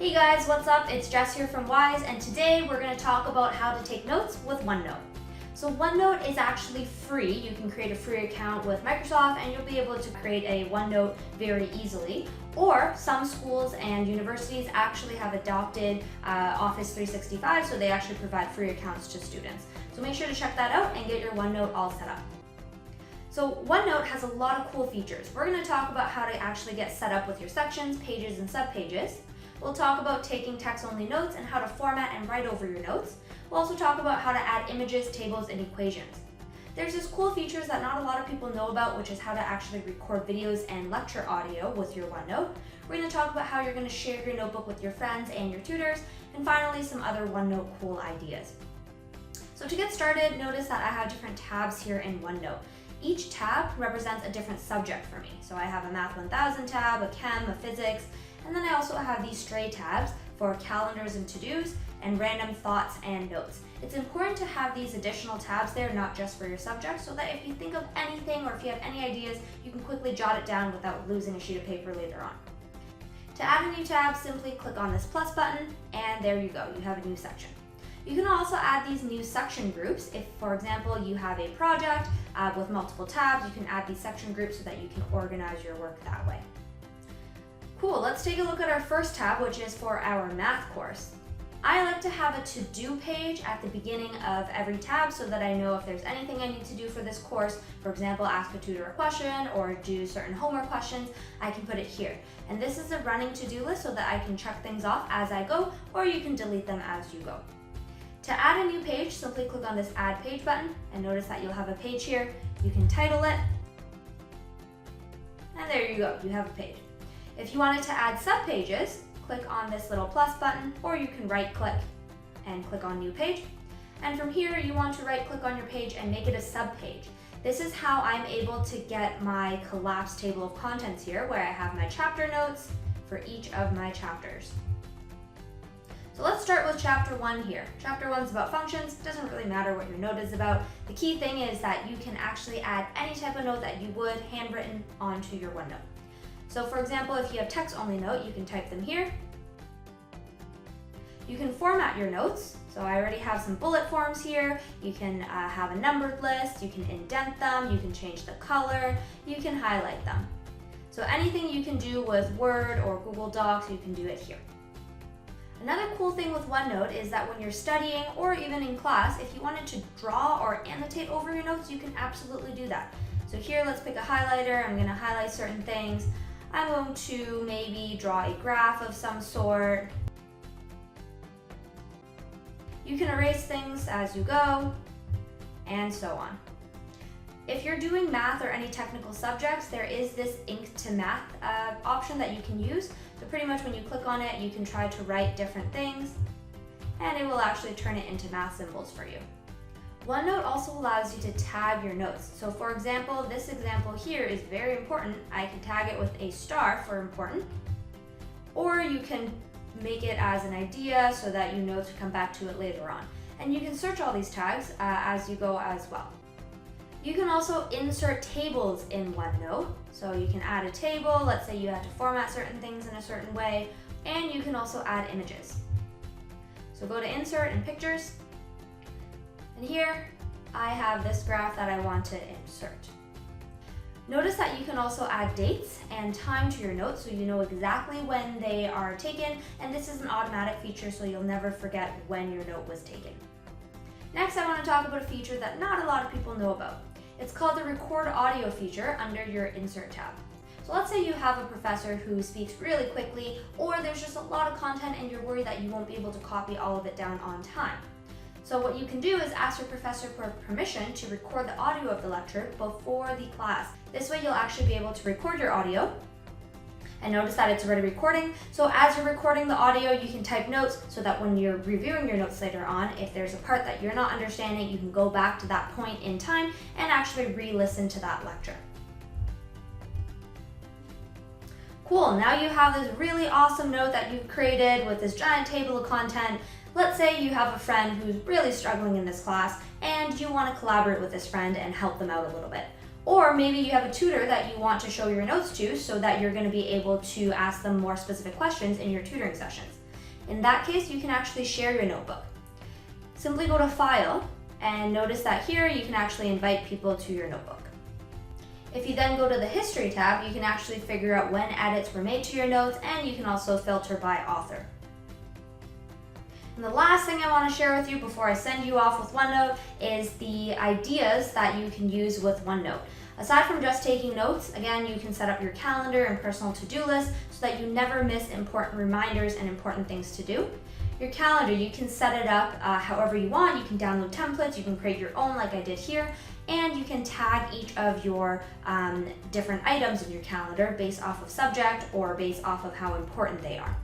Hey guys, what's up? It's Jess here from Wise, and today we're going to talk about how to take notes with OneNote. So OneNote is actually free. You can create a free account with Microsoft and you'll be able to create a OneNote very easily. Or some schools and universities actually have adopted Office 365, so they actually provide free accounts to students. So make sure to check that out and get your OneNote all set up. So OneNote has a lot of cool features. We're going to talk about how to actually get set up with your sections, pages, and subpages. We'll talk about taking text-only notes and how to format and write over your notes. We'll also talk about how to add images, tables, and equations. There's this cool features that not a lot of people know about, which is how to actually record videos and lecture audio with your OneNote. We're going to talk about how you're going to share your notebook with your friends and your tutors, and finally some other OneNote cool ideas. So to get started, notice that I have different tabs here in OneNote. Each tab represents a different subject for me. So I have a Math 1000 tab, a Chem, a Physics, and then I also have these stray tabs for calendars and to-dos and random thoughts and notes. It's important to have these additional tabs there, not just for your subject, so that if you think of anything or if you have any ideas, you can quickly jot it down without losing a sheet of paper later on. To add a new tab, simply click on this plus button, and there you go, you have a new section. You can also add these new section groups. If, for example, you have a project with multiple tabs, you can add these section groups so that you can organize your work that way. Cool, let's take a look at our first tab, which is for our math course. I like to have a to-do page at the beginning of every tab so that I know if there's anything I need to do for this course, for example, ask a tutor a question or do certain homework questions, I can put it here. And this is a running to-do list so that I can check things off as I go, or you can delete them as you go. To add a new page, simply click on this Add Page button, and notice that you'll have a page here. You can title it, and there you go, you have a page. If you wanted to add subpages, click on this little plus button, or you can right-click and click on New Page. And from here, you want to right-click on your page and make it a subpage. This is how I'm able to get my collapsed table of contents here, where I have my chapter notes for each of my chapters. So let's start with chapter 1 here. Chapter 1 is about functions. It doesn't really matter what your note is about. The key thing is that you can actually add any type of note that you would handwritten onto your OneNote. So for example, if you have text-only note, you can type them here. You can format your notes. So I already have some bullet forms here. You can have a numbered list. You can indent them. You can change the color. You can highlight them. So anything you can do with Word or Google Docs, you can do it here. Another cool thing with OneNote is that when you're studying or even in class, if you wanted to draw or annotate over your notes, you can absolutely do that. So here, let's pick a highlighter. I'm going to highlight certain things. I'm going to maybe draw a graph of some sort. You can erase things as you go, and so on. If you're doing math or any technical subjects, there is this ink to math option that you can use. So pretty much when you click on it, you can try to write different things, and it will actually turn it into math symbols for you. OneNote also allows you to tag your notes. So for example, this example here is very important. I can tag it with a star for important, or you can make it as an idea so that you know to come back to it later on. And you can search all these tags as you go as well. You can also insert tables in OneNote. So you can add a table, let's say you have to format certain things in a certain way, and you can also add images. So go to Insert and Pictures, and here I have this graph that I want to insert. Notice that you can also add dates and time to your notes so you know exactly when they are taken, and this is an automatic feature so you'll never forget when your note was taken. Next, I want to talk about a feature that not a lot of people know about. It's called the Record Audio feature under your Insert tab. So let's say you have a professor who speaks really quickly, or there's just a lot of content and you're worried that you won't be able to copy all of it down on time. So what you can do is ask your professor for permission to record the audio of the lecture before the class. This way you'll actually be able to record your audio. And notice that it's already recording. So as you're recording the audio, you can type notes so that when you're reviewing your notes later on, if there's a part that you're not understanding, you can go back to that point in time and actually re-listen to that lecture. Cool, now you have this really awesome note that you've created with this giant table of content. Let's say you have a friend who's really struggling in this class and you want to collaborate with this friend and help them out a little bit. Or maybe you have a tutor that you want to show your notes to so that you're going to be able to ask them more specific questions in your tutoring sessions. In that case, you can actually share your notebook. Simply go to File, and notice that here you can actually invite people to your notebook. If you then go to the History tab, you can actually figure out when edits were made to your notes, and you can also filter by author. And the last thing I want to share with you before I send you off with OneNote is the ideas that you can use with OneNote. Aside from just taking notes, again, you can set up your calendar and personal to-do list so that you never miss important reminders and important things to do. Your calendar, you can set it up however you want. You can download templates, you can create your own like I did here, and you can tag each of your different items in your calendar based off of subject or based off of how important they are.